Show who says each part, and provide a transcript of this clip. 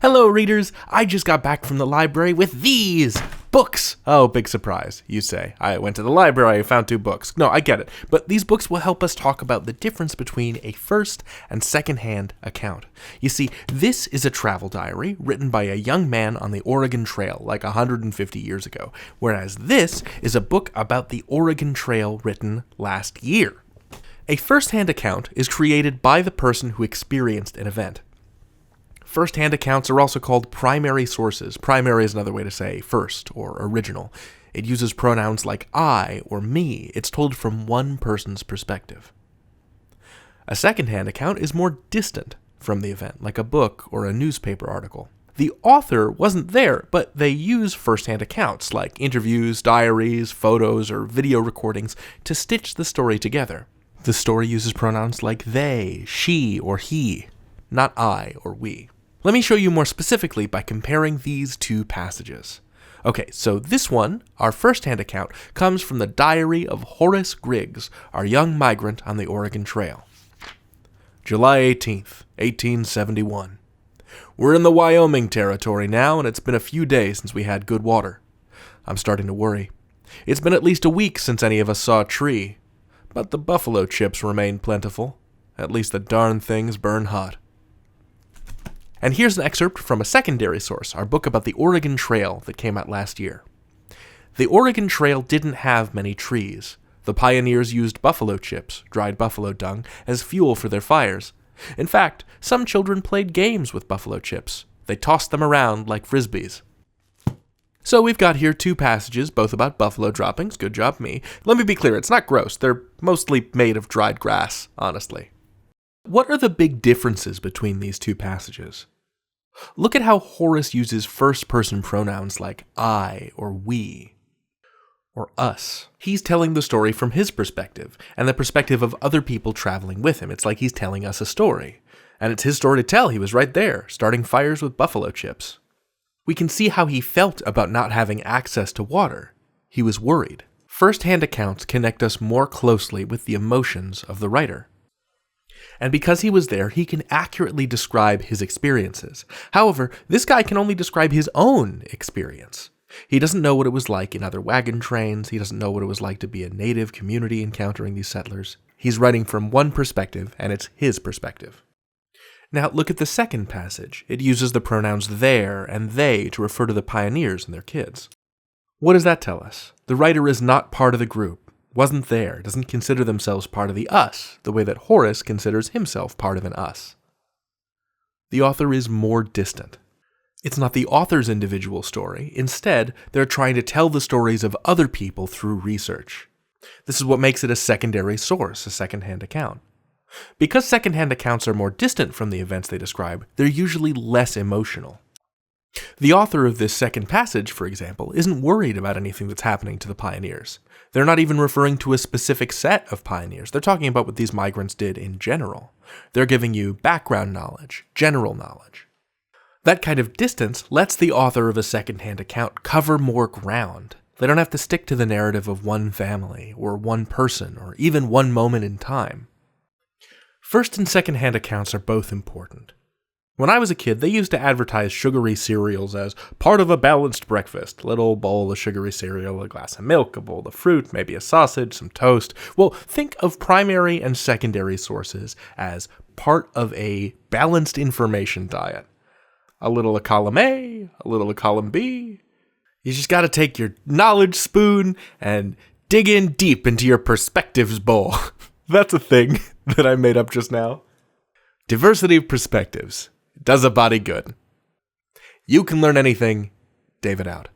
Speaker 1: Hello, readers! I just got back from the library with these books! Oh, big surprise, you say. I went to the library, I found 2 books. No, I get it. But these books will help us talk about the difference between a first and second-hand account. You see, this is a travel diary written by a young man on the Oregon Trail like 150 years ago, whereas this is a book about the Oregon Trail written last year. A first-hand account is created by the person who experienced an event. First-hand accounts are also called primary sources. Primary is another way to say first or original. It uses pronouns like I or me. It's told from one person's perspective. A second-hand account is more distant from the event, like a book or a newspaper article. The author wasn't there, but they use first-hand accounts like interviews, diaries, photos, or video recordings to stitch the story together. The story uses pronouns like they, she, or he, not I or we. Let me show you more specifically by comparing these 2 passages. Okay, so this one, our first-hand account, comes from the diary of Horace Griggs, our young migrant on the Oregon Trail. July 18th, 1871. We're in the Wyoming territory now, and it's been a few days since we had good water. I'm starting to worry. It's been at least a week since any of us saw a tree. But the buffalo chips remain plentiful. At least the darn things burn hot. And here's an excerpt from a secondary source, our book about the Oregon Trail that came out last year. The Oregon Trail didn't have many trees. The pioneers used buffalo chips, dried buffalo dung, as fuel for their fires. In fact, some children played games with buffalo chips. They tossed them around like frisbees. So we've got here 2 passages, both about buffalo droppings. Good job, me. Let me be clear, it's not gross. They're mostly made of dried grass, honestly. What are the big differences between these 2 passages? Look at how Horace uses first-person pronouns like I or we or us. He's telling the story from his perspective and the perspective of other people traveling with him. It's like he's telling us a story. And it's his story to tell. He was right there, starting fires with buffalo chips. We can see how he felt about not having access to water. He was worried. First-hand accounts connect us more closely with the emotions of the writer. And because he was there, he can accurately describe his experiences. However, this guy can only describe his own experience. He doesn't know what it was like in other wagon trains. He doesn't know what it was like to be a native community encountering these settlers. He's writing from one perspective, and it's his perspective. Now, look at the second passage. It uses the pronouns their and they to refer to the pioneers and their kids. What does that tell us? The writer is not part of the group, wasn't there, doesn't consider themselves part of the us, the way that Horace considers himself part of an us. The author is more distant. It's not the author's individual story. Instead, they're trying to tell the stories of other people through research. This is what makes it a secondary source, a second-hand account. Because second-hand accounts are more distant from the events they describe, they're usually less emotional. The author of this second passage, for example, isn't worried about anything that's happening to the pioneers. They're not even referring to a specific set of pioneers. They're talking about what these migrants did in general. They're giving you background knowledge, general knowledge. That kind of distance lets the author of a second-hand account cover more ground. They don't have to stick to the narrative of one family, or one person, or even one moment in time. First and second-hand accounts are both important. When I was a kid, they used to advertise sugary cereals as part of a balanced breakfast. A little bowl of sugary cereal, a glass of milk, a bowl of fruit, maybe a sausage, some toast. Well, think of primary and secondary sources as part of a balanced information diet. A little of column A, a little of column B. You just gotta take your knowledge spoon and dig in deep into your perspectives bowl. That's a thing that I made up just now. Diversity of perspectives does a body good. You can learn anything. David out.